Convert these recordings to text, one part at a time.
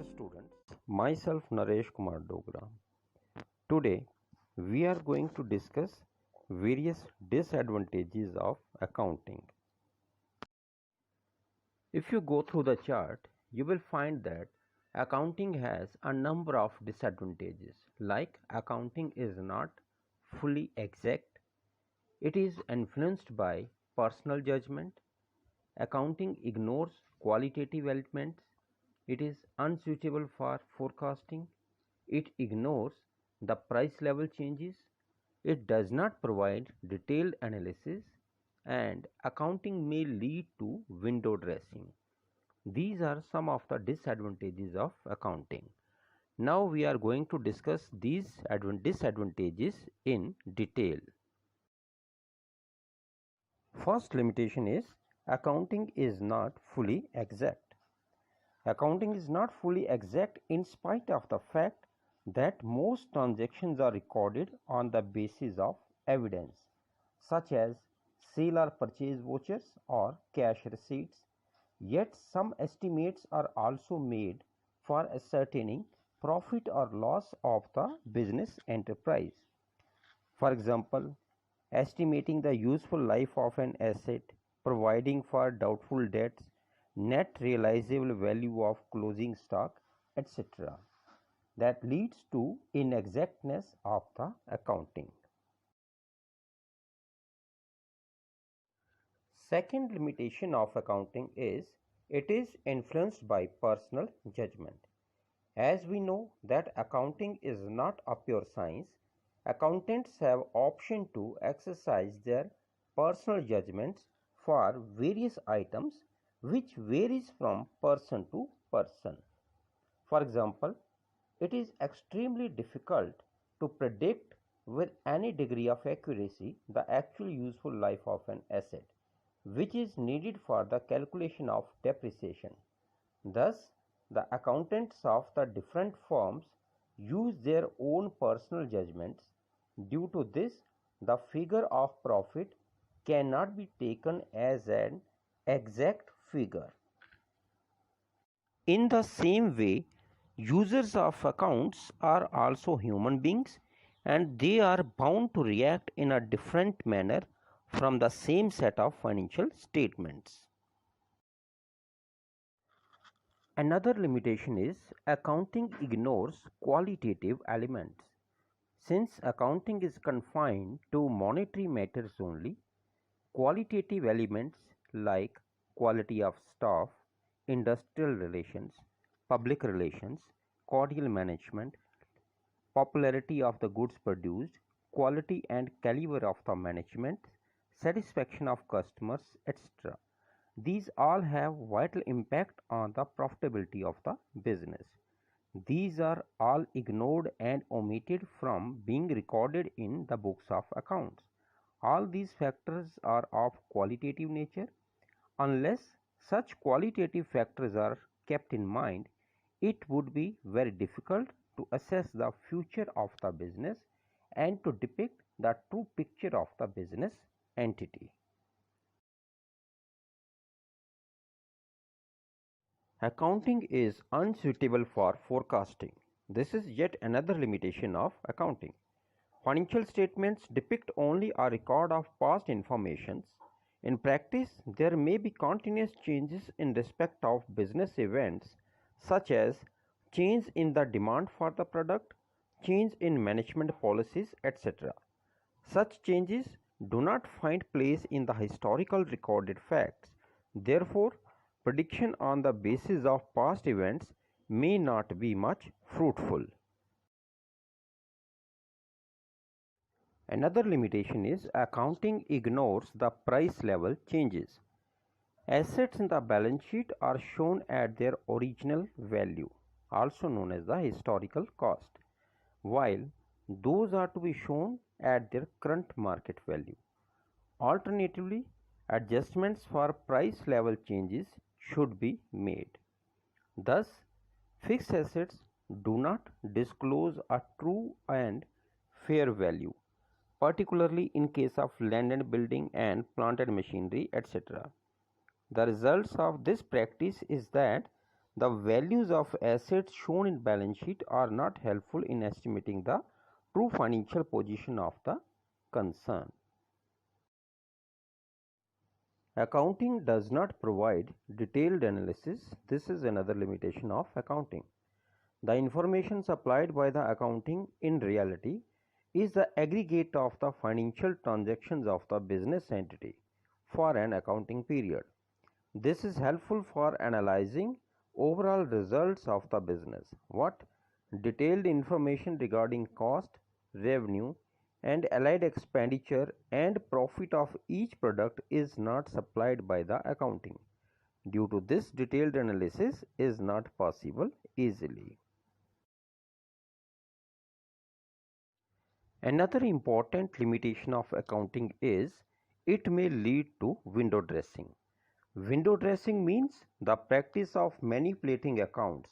Dear students, myself Naresh Kumar Dogra. Today we are going to discuss various disadvantages of accounting. If you go through the chart, you will find that accounting has a number of disadvantages, like accounting is not fully exact, it is influenced by personal judgment, accounting ignores qualitative elements, it is unsuitable for forecasting, it ignores the price level changes, it does not provide detailed analysis, and accounting may lead to window dressing. These are some of the disadvantages of accounting. Now we are going to discuss these disadvantages in detail. First limitation is accounting is not fully exact. Accounting is not fully exact in spite of the fact that most transactions are recorded on the basis of evidence, such as sale or purchase vouchers or cash receipts. Yet some estimates are also made for ascertaining profit or loss of the business enterprise. For example, estimating the useful life of an asset, providing for doubtful debts, net realizable value of closing stock, etc. That leads to inexactness of the accounting. Second limitation of accounting is it is influenced by personal judgment. As we know that accounting is not a pure science, accountants have option to exercise their personal judgments for various items which varies from person to person. For example, it is extremely difficult to predict with any degree of accuracy the actual useful life of an asset, which is needed for the calculation of depreciation. Thus, the accountants of the different firms use their own personal judgments. Due to this, the figure of profit cannot be taken as an exact figure. In the same way, users of accounts are also human beings and they are bound to react in a different manner from the same set of financial statements. Another limitation is accounting ignores qualitative elements. Since accounting is confined to monetary matters only, qualitative elements like quality of staff, industrial relations, public relations, cordial management, popularity of the goods produced, quality and caliber of the management, satisfaction of customers, etc. These all have vital impact on the profitability of the business. These are all ignored and omitted from being recorded in the books of accounts. All these factors are of qualitative nature. Unless such qualitative factors are kept in mind, it would be very difficult to assess the future of the business and to depict the true picture of the business entity. Accounting is unsuitable for forecasting. This is yet another limitation of accounting. Financial statements depict only a record of past informations. In practice, there may be continuous changes in respect of business events such as change in the demand for the product, change in management policies, etc. Such changes do not find place in the historical recorded facts. Therefore, prediction on the basis of past events may not be much fruitful. Another limitation is accounting ignores the price level changes. Assets in the balance sheet are shown at their original value, also known as the historical cost, while those are to be shown at their current market value. Alternatively, adjustments for price level changes should be made. Thus, fixed assets do not disclose a true and fair value, particularly in case of land and building and plant and machinery, etc. The results of this practice is that The values of assets shown in balance sheet are not helpful in estimating the true financial position of the concern. Accounting does not provide detailed analysis. This is another limitation of accounting. The information supplied by the accounting in reality is the aggregate of the financial transactions of the business entity for an accounting period. This is helpful for analyzing overall results of the business. What detailed information regarding cost, revenue, and allied expenditure and profit of each product is not supplied by the accounting. Due to this, detailed analysis is not possible easily. Another important limitation of accounting is it may lead to window dressing. Window dressing means the practice of manipulating accounts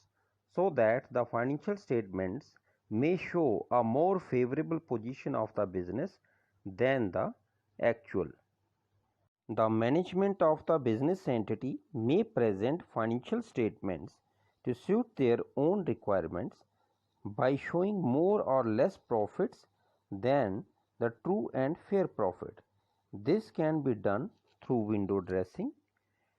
so that the financial statements may show a more favorable position of the business than the actual. The management of the business entity may present financial statements to suit their own requirements by showing more or less profits than the true and fair profit. This can be done through window dressing.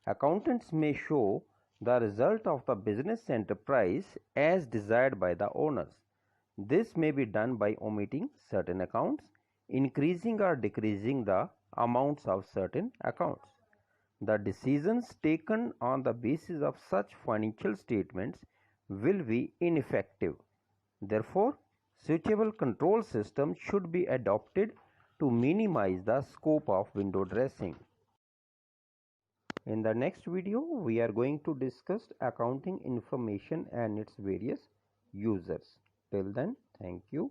Accountants may show the result of the business enterprise as desired by the owners. This may be done by omitting certain accounts, increasing or decreasing the amounts of certain accounts. The decisions taken on the basis of such financial statements will be ineffective. Therefore, suitable control systems should be adopted to minimize the scope of window dressing. In the next video, we are going to discuss accounting information and its various users. Till then, thank you.